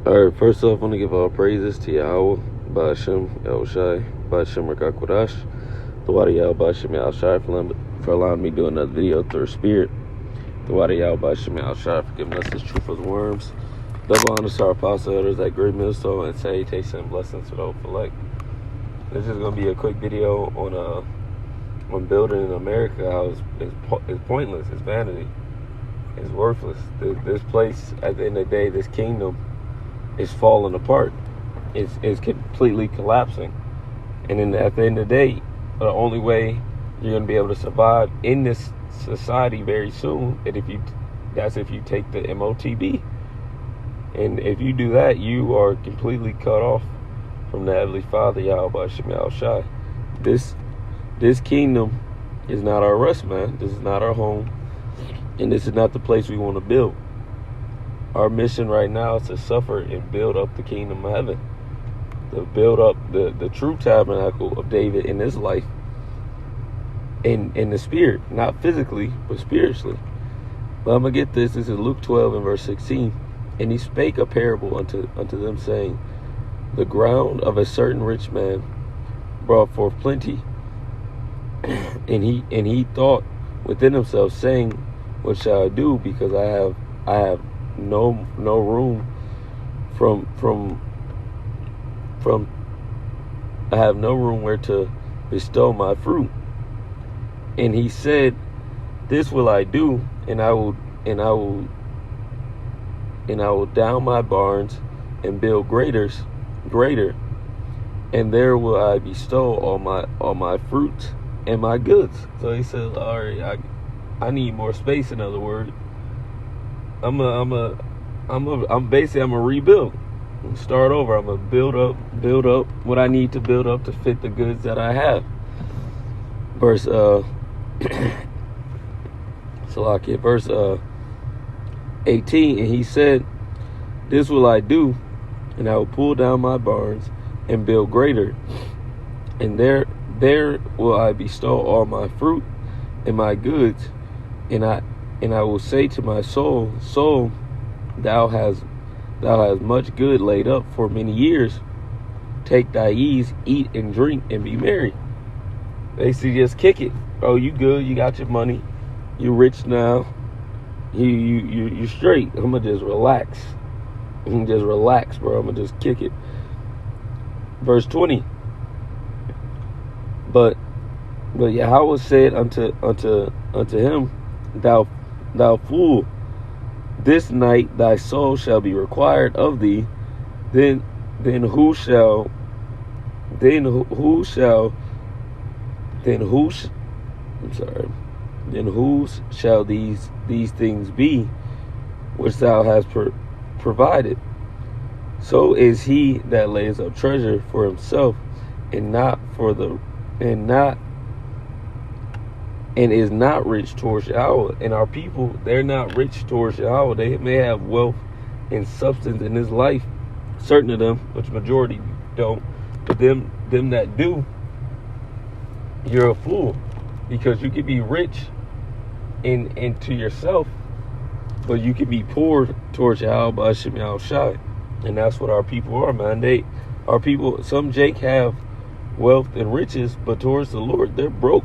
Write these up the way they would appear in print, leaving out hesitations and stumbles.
Alright, first off, I want to give all praises to Yahweh, Ba'ashem, Yahushai, Ba'ashem Rakakwadash, the Wadi Yahweh, Ba'ashem Yahushai, for allowing me to do another video through Spirit, the Wadi Yahweh, Ba'ashem Yahushai, for giving us this truth of the worms. Double honor to our apostle elders at Great Millstone, and salutation and blessings to those elect. This is going to be a quick video on building in America, how it's pointless, it's vanity, it's worthless. This place, at the end of the day, this kingdom, is falling apart. It's completely collapsing. And then at the end of the day, the only way you're going to be able to survive in this society very soon, that's if you take the MOTB. And if you do that, you are completely cut off from the Heavenly Father, Yahweh Shemel Shai. This kingdom is not our rest, man. This is not our home. And this is not the place we want to build. Our mission right now is to suffer and build up the kingdom of heaven. To build up the true tabernacle of David in his life. In the spirit. Not physically, but spiritually. But I'm going to get this. This is Luke 12 and verse 16. And he spake a parable unto them, saying, the ground of a certain rich man brought forth plenty. and he thought within himself, saying, what shall I do? Because I have no room I have no room where to bestow my fruit. And he said, this will I do, and I will down my barns and build greater, and there will I bestow all my fruits and my goods. So he says, all right, I need more space. In other words, I'm basically I'm gonna rebuild, start over. I'm gonna build up what I need to build up to fit the goods that I have. Verse Salakia, verse 18, and he said, this will I do, and I will pull down my barns and build greater, and there will I bestow all my fruit and my goods, and I will say to my soul, soul, thou hast much good laid up for many years. Take thy ease, eat and drink, and be merry. Basically, just kick it. Oh, you good? You got your money. You rich now. You straight. I'm gonna just relax. Just relax, bro. I'm gonna just kick it. Verse 20. But Yahweh said unto him, thou fool, this night thy soul shall be required of thee. Then who shall these things be which thou hast provided? So is he that lays up treasure for himself and is not rich towards Yahweh. And our people, they're not rich towards Yahweh. They may have wealth and substance in this life. Certain of them, which majority don't. But them that do, you're a fool. Because you can be rich into yourself, but you can be poor towards Yahweh Ba'ashem Yahushai. And that's what our people are, man. Our people, some Jake have wealth and riches, but towards the Lord, they're broke.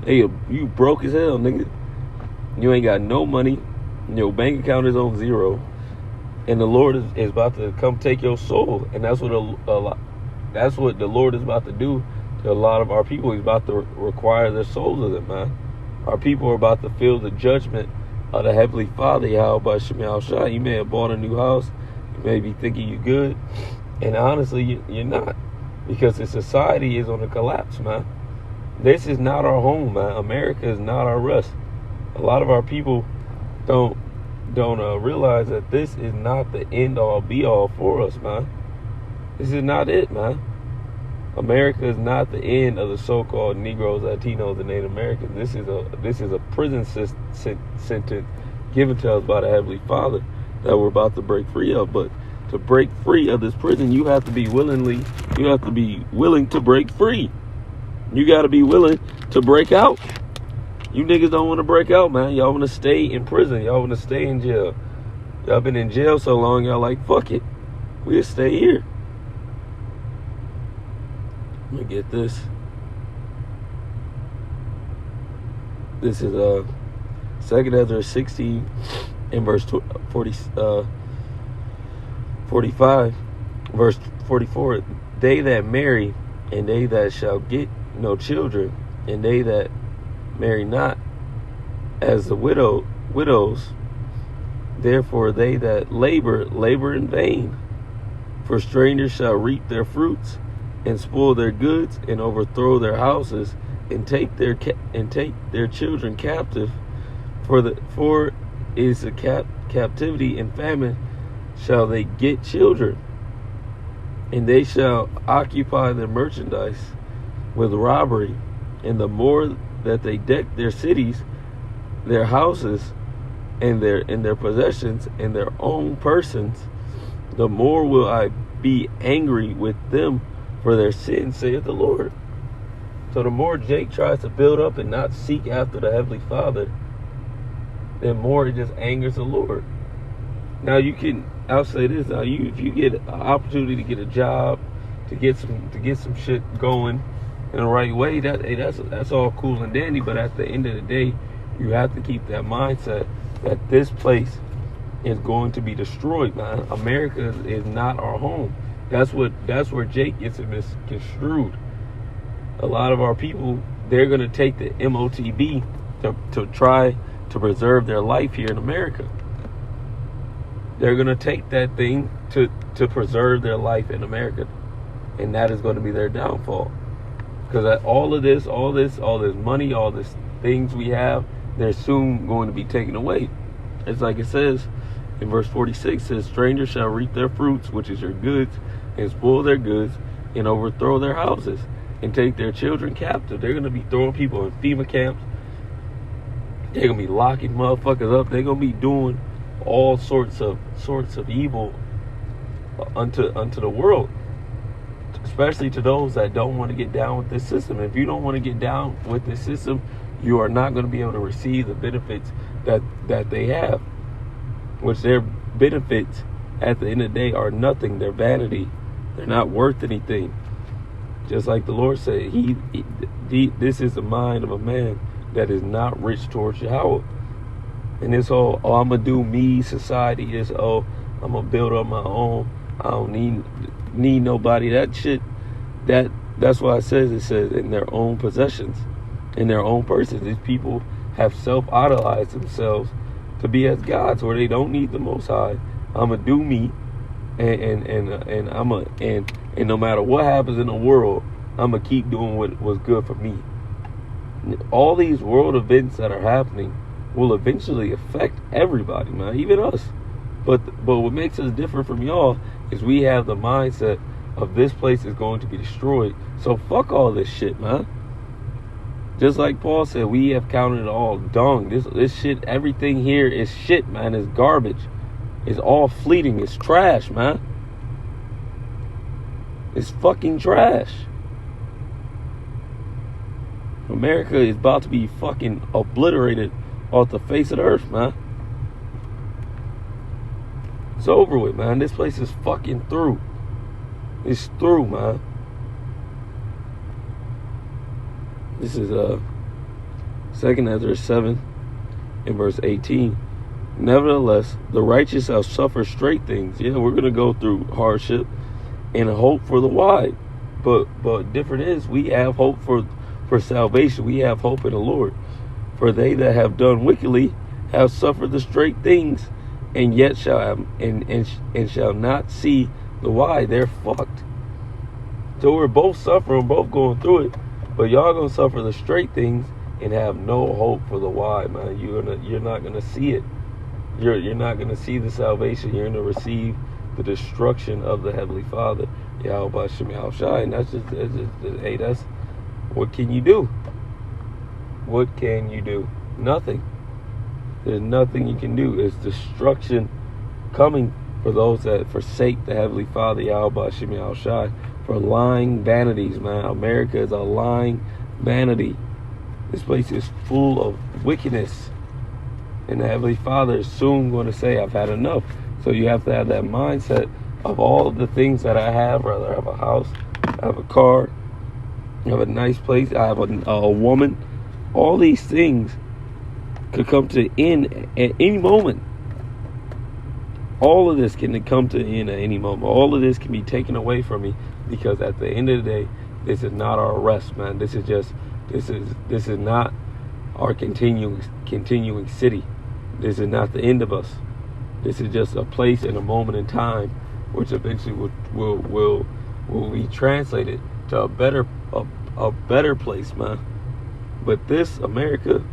Hey, you broke as hell, nigga. You ain't got no money. Your bank account is on zero, and the Lord is about to come take your soul. And that's what the Lord is about to do to a lot of our people. He's about to require their souls of them, man. Our people are about to feel the judgment of the Heavenly Father, Yahweh Ba'ashem Yahushai. You may have bought a new house. You may be thinking you're good, and honestly, you're not, because the society is on a collapse, man. This is not our home, man. America is not our rest. A lot of our people don't realize that this is not the end all be all for us, man. This is not it, man. America is not the end of the so-called Negroes, Latinos, and Native Americans. This is a prison sentence given to us by the Heavenly Father that we're about to break free of. But to break free of this prison, you have to be willing to break free. You got to be willing to break out. You niggas don't want to break out, man. Y'all want to stay in prison. Y'all want to stay in jail. Y'all been in jail so long, y'all like, fuck it. we'll stay here. Let me get this. This is 2 Ezra 16 in verse 45, verse 44. They that marry, and they that shall get no children, and they that marry not, as the widows. Therefore they that labor in vain. For strangers shall reap their fruits, and spoil their goods, and overthrow their houses, and take their children captive. For is the captivity and famine shall they get children, and they shall occupy their merchandise with robbery, and the more that they deck their cities, their houses, and their possessions, and their own persons, the more will I be angry with them for their sins, saith the Lord. So the more Jake tries to build up and not seek after the Heavenly Father, the more it just angers the Lord. Now I'll say this, now if you get an opportunity to get a job, to get some shit going in the right way, that's all cool and dandy, but at the end of the day, you have to keep that mindset that this place is going to be destroyed, man. America is not our home. That's where Jake gets it misconstrued. A lot of our people, they're going to take the MOTB to try to preserve their life here in America. They're going to take that thing to preserve their life in America, and that is going to be their downfall. Because all this money, all this things we have, they're soon going to be taken away. It's like it says in verse 46, says, strangers shall reap their fruits, which is your goods, and spoil their goods, and overthrow their houses, and take their children captive. They're going to be throwing people in FEMA camps. They're going to be locking motherfuckers up. They're going to be doing all sorts of evil unto the world, especially to those that don't want to get down with this system. If you don't want to get down with this system, you are not going to be able to receive the benefits that they have, which their benefits at the end of the day are nothing. They're vanity. They're not worth anything. Just like the Lord said, this is the mind of a man that is not rich towards Yahweh. And this whole, I'm going to do me society is, I'm going to build up my own. I don't need nobody. That shit, that's why it says in their own possessions, in their own persons. These people have self-idolized themselves to be as gods, where they don't need the Most High. I'm going to do me, and no matter what happens in the world, I'm going to keep doing what's good for me. All these world events that are happening will eventually affect everybody, man, even us. But what makes us different from y'all is we have the mindset of this place is going to be destroyed. So fuck all this shit, man. Just like Paul said, we have counted it all dung. This shit, everything here is shit, man. It's garbage. It's all fleeting. It's trash, man. It's fucking trash. America is about to be fucking obliterated off the face of the earth, man. It's over with, man. This place is fucking through. It's through, man. This is 2 Ezra 7 in verse 18. Nevertheless, the righteous shall suffer straight things. Yeah, we're gonna go through hardship and hope for the wide. But different is we have hope for salvation. We have hope in the Lord. For they that have done wickedly have suffered the straight things, and yet shall have, and shall not see the wide. They're fucked. So we're both suffering, both going through it. But y'all gonna suffer the straight things and have no hope for the wide, man. You're not gonna see it. You're not gonna see the salvation. You're gonna receive the destruction of the Heavenly Father, Yahweh Shem Yahushai. And that's just hey, that's what can you do? What can you do? Nothing. There's nothing you can do. It's destruction coming for those that forsake the Heavenly Father, Yahweh Shem Yahushai, for lying vanities, man. America is a lying vanity. This place is full of wickedness. And the Heavenly Father is soon going to say, I've had enough. So you have to have that mindset of all the things that I have, whether I have a house, I have a car, I have a nice place, I have a woman, all these things could come to an end at any moment. All of this can come to an end at any moment. All of this can be taken away from me, because at the end of the day, this is not our rest, man. This is not our continuing city. This is not the end of us. This is just a place and a moment in time, which eventually will be translated to a better place, man. But this America,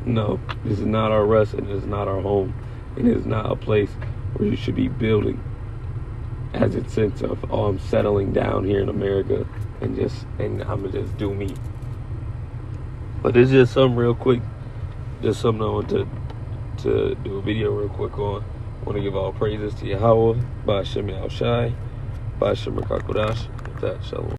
no, this is not our rest, and it is not our home, and it is not a place where you should be building as a sense of, oh, I'm settling down here in America and I'm gonna just do me. But it's just something real quick, just something I want to do a video real quick on. I want to give all praises to Yahweh, Ba'Shem Yahushai, Ba'Shem Rakakodash, with that, Shalom.